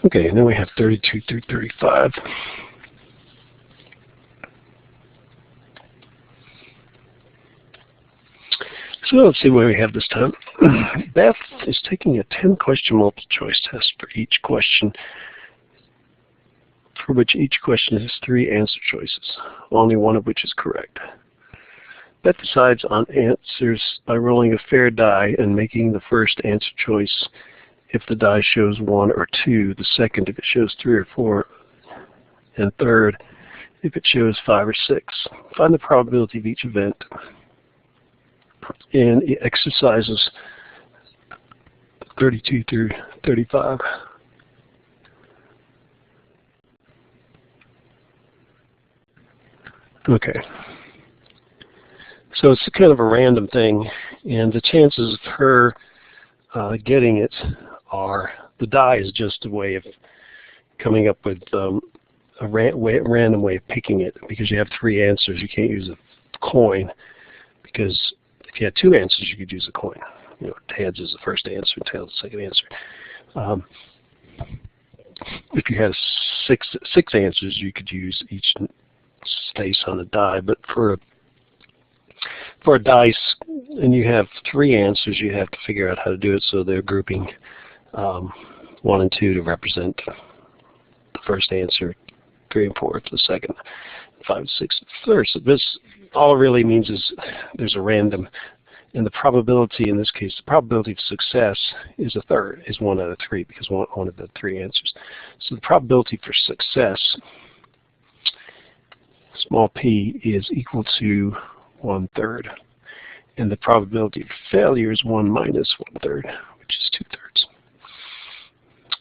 Okay, and then we have 32 through 35. So let's see what we have this time. Beth is taking a 10-question multiple choice test for each question, for which each question has 3 answer choices, only one of which is correct. Beth decides on answers by rolling a fair die and making the first answer choice if the die shows 1 or 2, the second if it shows 3 or 4, and third if it shows 5 or 6. Find the probability of each event in exercises 32 through 35. Okay. So it's kind of a random thing, and the chances of her getting it are, the die is just a way of coming up with a random way of picking it, because you have 3 answers. You can't use a coin, because if you had 2 answers, you could use a coin. You know, heads is the first answer, and tails the second answer. If you had 6 answers, you could use each space on a die. But for a dice, and you have 3 answers, you have to figure out how to do it. So they're grouping 1 and 2 to represent the first answer, 3 and 4 for the second, 5 and 6 for the third. So this all it really means is there's a random, and the probability in this case, the probability of success is a third, is 1 out of 3, because one of the 3 answers. So the probability for success, small p, is equal to 1/3, and the probability of failure is 1 minus 1/3, which is 2/3.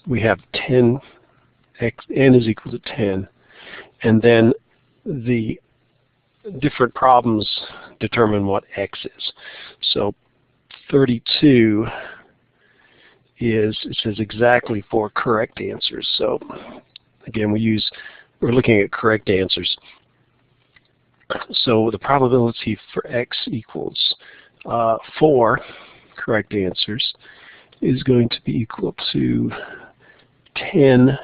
We have 10, n is equal to 10, and then the different problems determine what x is. So 32 is, it says exactly 4 correct answers. So again, we're looking at correct answers. So the probability for x equals 4 correct answers is going to be equal to 10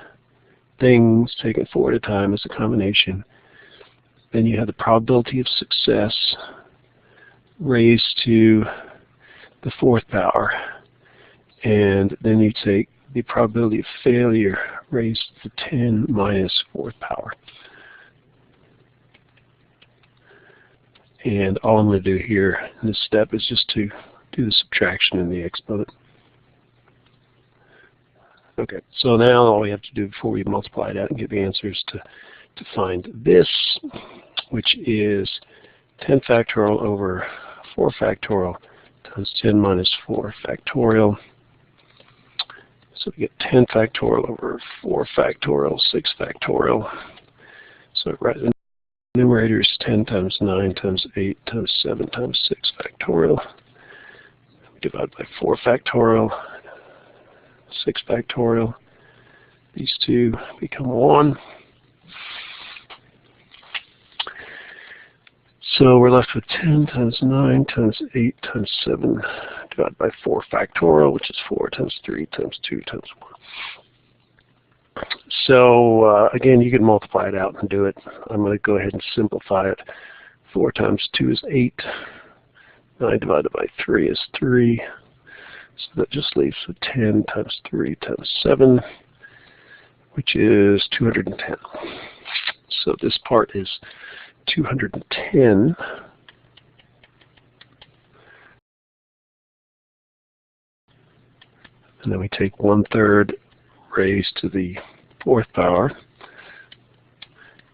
things taken 4 at a time as a combination. Then you have the probability of success raised to the 4th power, and then you take the probability of failure raised to 10 minus 4th power. And all I'm going to do here in this step is just to do the subtraction in the exponent. Okay, so now all we have to do before we multiply that and get the answers to find this, which is 10 factorial over 4 factorial times 10 minus 4 factorial. So we get 10 factorial over 4 factorial, 6 factorial. So right, the numerator is 10 times 9 times 8 times 7 times 6 factorial. We divide by 4 factorial, 6 factorial. These two become 1. So we're left with 10 times 9 times 8 times 7 divided by 4 factorial, which is 4 times 3 times 2 times 1. So again, you can multiply it out and do it. I'm going to go ahead and simplify it. 4 times 2 is 8. 9 divided by 3 is 3. So that just leaves with 10 times 3 times 7, which is 210. So this part is 210. And then we take 1/3 raised to the 4th power,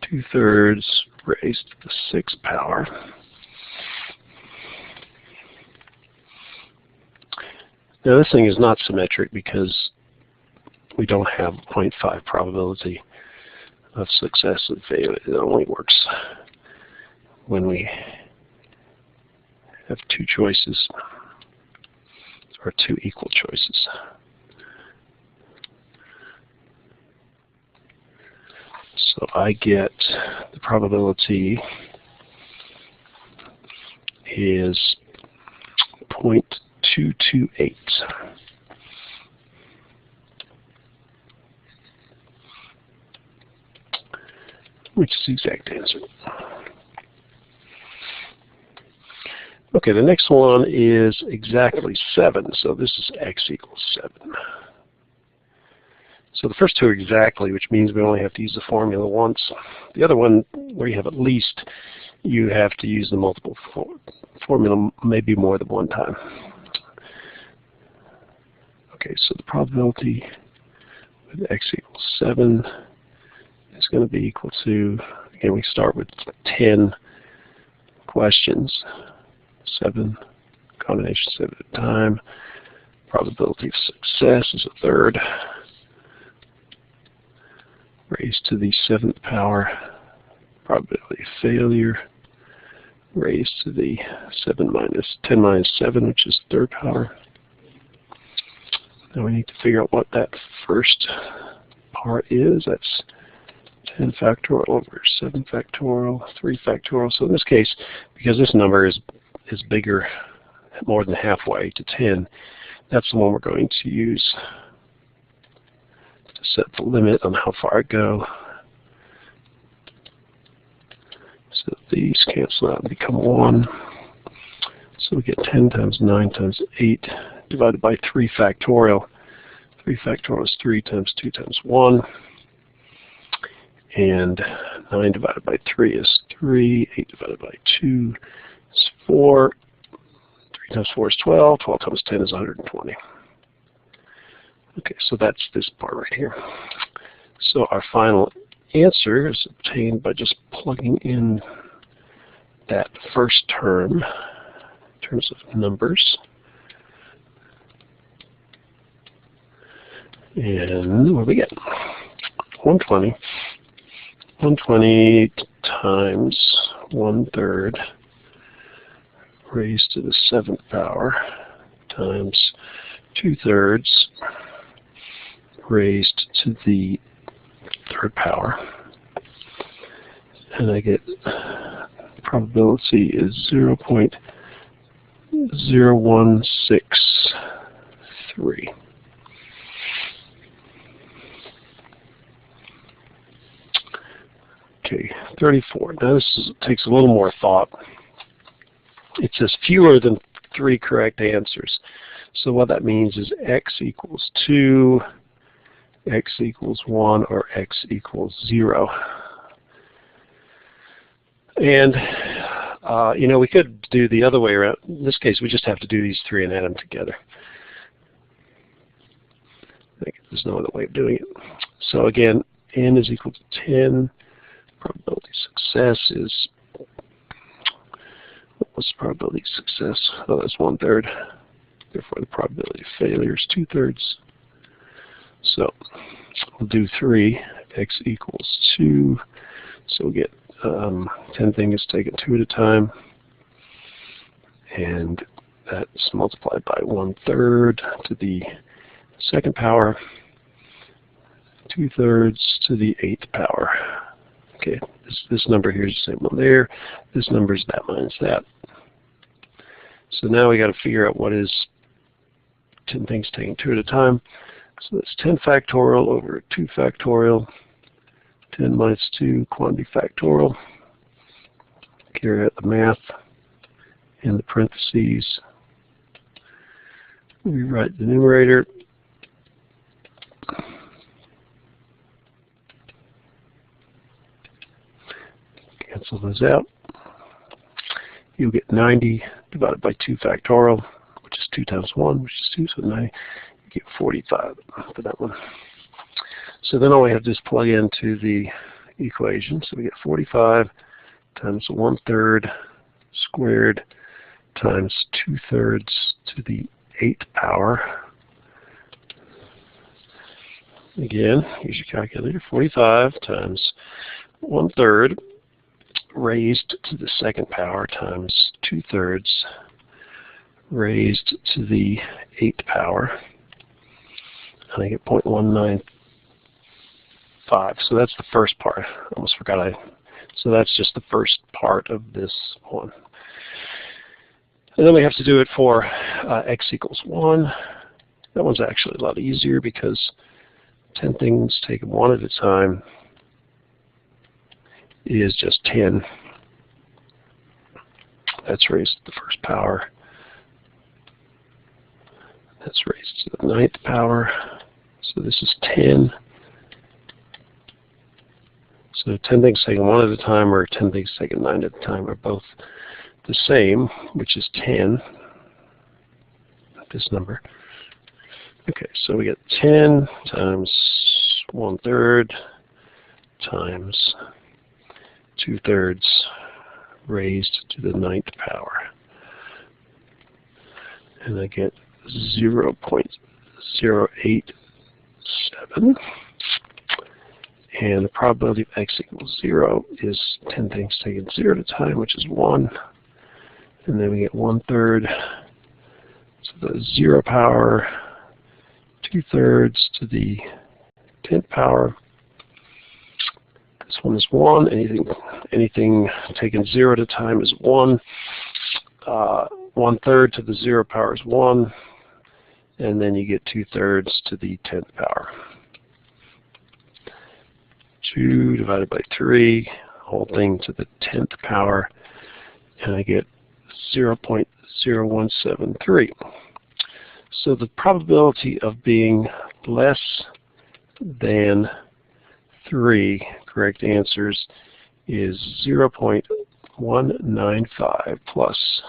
2/3 raised to the 6th power. Now this thing is not symmetric because we don't have 0.5 probability of success and failure. It only works when we have 2 choices or 2 equal choices. So I get the probability is 0.228. which is the exact answer. Okay, the next one is exactly 7. So this is x equals 7. So the first two are exactly, which means we only have to use the formula once. The other one, where you have at least, you have to use the multiple formula maybe more than one time. Okay, so the probability with x equals 7 is going to be equal to, again, we start with 10 questions. 7 combinations at a time. Probability of success is a third, raised to the 7th power. Probability of failure raised to the 10 minus 7, which is third power. Now we need to figure out what that first part is. That's 10 factorial over 7 factorial, 3 factorial. So in this case, because this number is bigger, more than halfway to 10, that's the one we're going to use to set the limit on how far I go. So these cancel out and become 1. So we get 10 times 9 times 8 divided by 3 factorial. 3 factorial is 3 times 2 times 1. And 9 divided by 3 is 3. 8 divided by 2 is 4. 3 times 4 is 12. 12 times 10 is 120. Okay, so that's this part right here. So our final answer is obtained by just plugging in that first term in terms of numbers. And what do we get? 120. 120 times 1/3 raised to the 7th power times 2/3 raised to the 3rd power. And I get probability is 0.0163. Okay, 34. Now this takes a little more thought. It says fewer than 3 correct answers. So what that means is x equals 2, x equals 1, or x equals 0. And you know, we could do the other way around. In this case, we just have to do these 3 and add them together. I think there's no other way of doing it. So again, n is equal to 10. Probability of success is, what's the probability of success? Oh, that's 1/3. Therefore, the probability of failure is 2/3. So we'll do 3. X equals 2. So we'll get 10 things taken 2 at a time. And that's multiplied by 1/3 to the 2nd power, 2/3 to the 8th power. Okay, this number here is the same one there. This number is that minus that. So now we got to figure out what is 10 things taken 2 at a time. So that's 10 factorial over 2 factorial. 10 minus 2 quantity factorial. Carry out the math in the parentheses. Rewrite the numerator. Cancel those out. You'll get 90 divided by 2 factorial, which is 2 times 1, which is 2, so 90. You get 45 for that one. So then all we have to do is plug into the equation. So we get 45 times 1/3 squared times 2/3 to the 8th power. Again, use your calculator. 45 times 1/3 raised to the 2nd power times 2/3 raised to the 8th power. And I get 0.195. So that's the first part. I almost forgot. So that's just the first part of this one. And then we have to do it for x equals 1. That one's actually a lot easier because 10 things taken 1 at a time is just 10. That's raised to the first power. That's raised to the 9th power. So this is 10. So 10 things taken 1 at a time or 10 things taken 9 at a time are both the same, which is 10, this number. Okay, so we get 10 times 1/3 times 2/3 raised to the 9th power. And I get 0.087. And the probability of x equals 0 is 10 things taken 0 at a time, which is 1. And then we get 1/3 to the 0 power, 2/3 to the 10th power. This one is 1. Anything taken 0 at a time is 1. 1/3 to the 0 power is 1. And then you get 2/3 to the 10th power. 2 divided by 3, whole thing to the 10th power, and I get 0.0173. So the probability of being less than 3 correct answers is 0.195 plus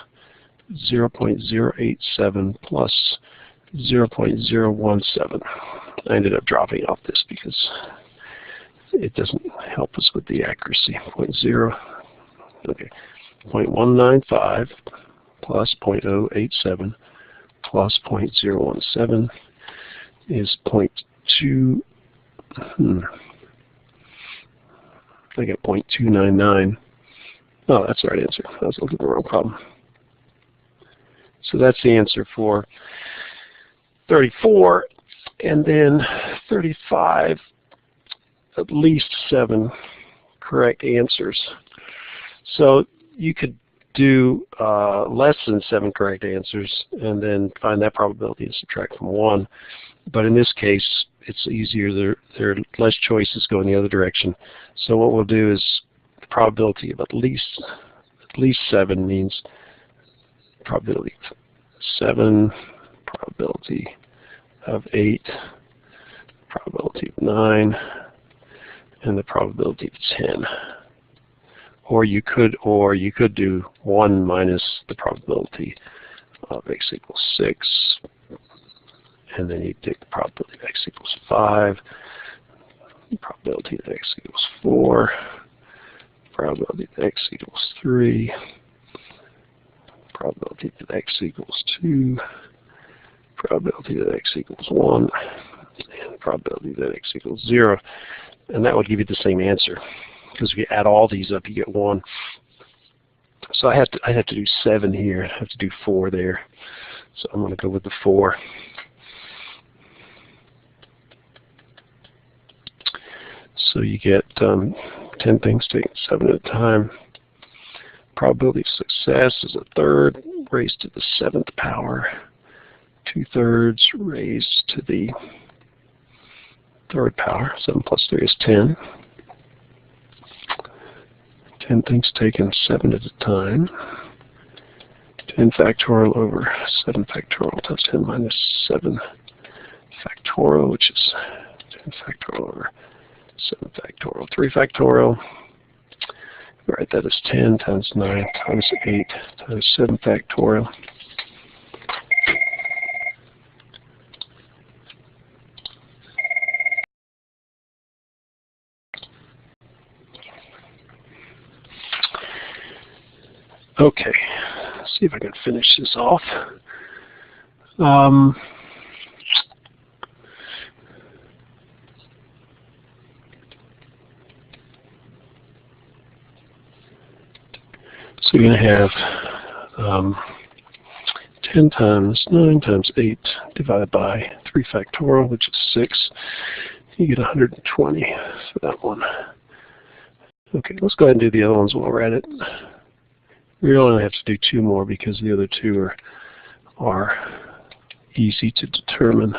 0.087 plus 0.017. I ended up dropping off this because it doesn't help us with the accuracy. 0.195 plus 0.087 plus 0.017 is 0.2. I get 0.299. Oh, that's the right answer. I was looking at the wrong problem. So that's the answer for 34. And then 35. At least 7 correct answers. So you could do less than 7 correct answers and then find that probability and subtract from 1. But in this case, it's easier. There are less choices going the other direction. So what we'll do is the probability of at least 7 means probability of 7, probability of 8, probability of 9, and the probability of 10. Or you could do 1 minus the probability of x equals 6, and then you take the probability of x equals 5, the probability that x equals 4, probability that x equals 3, probability that x equals 2, probability that x equals 1, and probability that x equals 0. And that would give you the same answer, because if you add all these up, you get 1. So I have to do 7 here. I have to do 4 there. So I'm going to go with the 4. So you get 10 things taken 7 at a time. Probability of success is 1/3 raised to the 7th power. 2/3 raised to the 3rd power. 7 plus 3 is 10. 10 things taken 7 at a time. 10 factorial over 7 factorial times 10 minus 7 factorial, which is 10 factorial over 7 factorial. 3 factorial. Right, that is 10 times 9 times 8 times 7 factorial. Okay, let's see if I can finish this off. So you're going to have 10 times 9 times 8 divided by 3 factorial, which is 6. You get 120 for that one. Okay, let's go ahead and do the other ones while we're at it. We only have to do 2 more because the other 2 are easy to determine.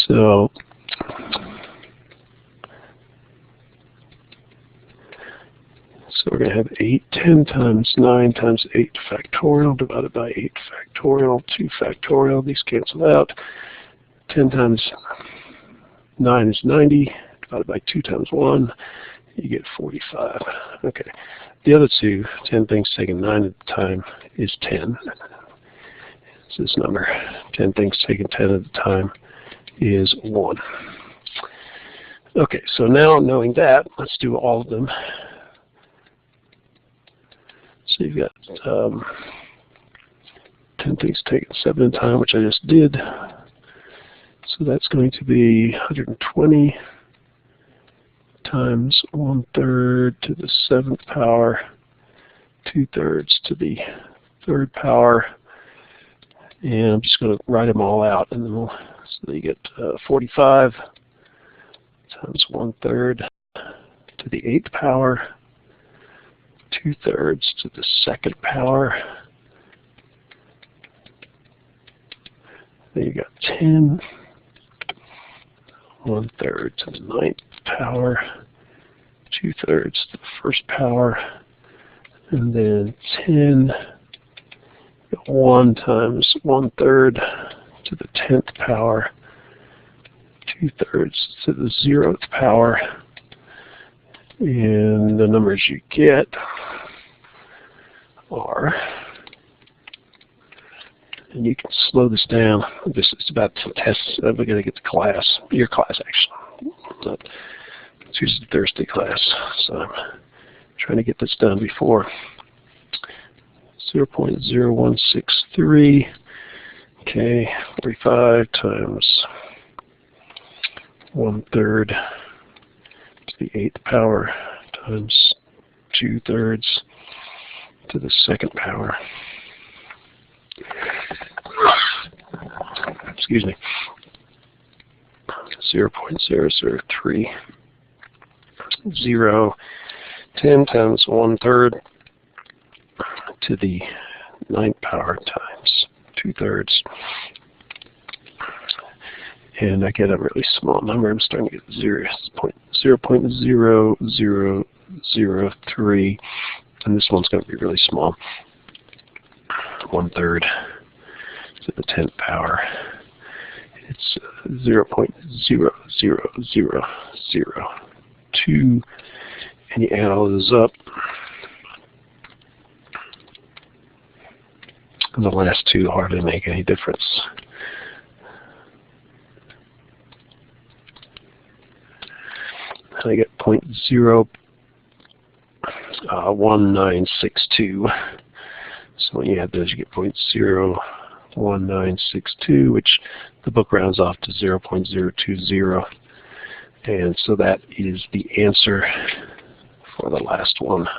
So So we're going to have 10 times 9 times 8 factorial divided by 8 factorial, 2 factorial. These cancel out. 10 times 9 is 90, divided by 2 times 1, you get 45. Okay. The other two, 10 things taken 9 at a time, is 10. It's this number. 10 things taken 10 at a time is 1. Okay, so now knowing that, let's do all of them. So you've got 10 things taken 7 at a time, which I just did. So that's going to be 120 times 1/3 to the 7th power, 2/3 to the 3rd power, and I'm just going to write them all out, and then so you get 45 times 1/3 to the 8th power, 2/3 to the 2nd power. Then you got 10, 1/3 to the 9th power, 2/3 to the 1st power, and then 10, 1 times 1/3 to the 10th power, 2/3 to the 0th power, and the numbers you get are, and you can slow this down. This is about to test. We're going to get to class, your class actually. Not Tuesday, Thursday class. So I'm trying to get this done before 0.0163. Okay, 45 times 1/3 to the 8th power times 2/3 to the 2nd power. Excuse me. 0.0030. 10 times 1/3 to the 9th power times 2/3. And I get a really small number. I'm starting to get 0.0003, and this one's going to be really small. 1/3 to the 10th power. It's 0.00002, and you add all those up, and the last two hardly make any difference. And I get 0.01962. So when you add those, you get 0.01962, which the book rounds off to 0.020. And so that is the answer for the last one.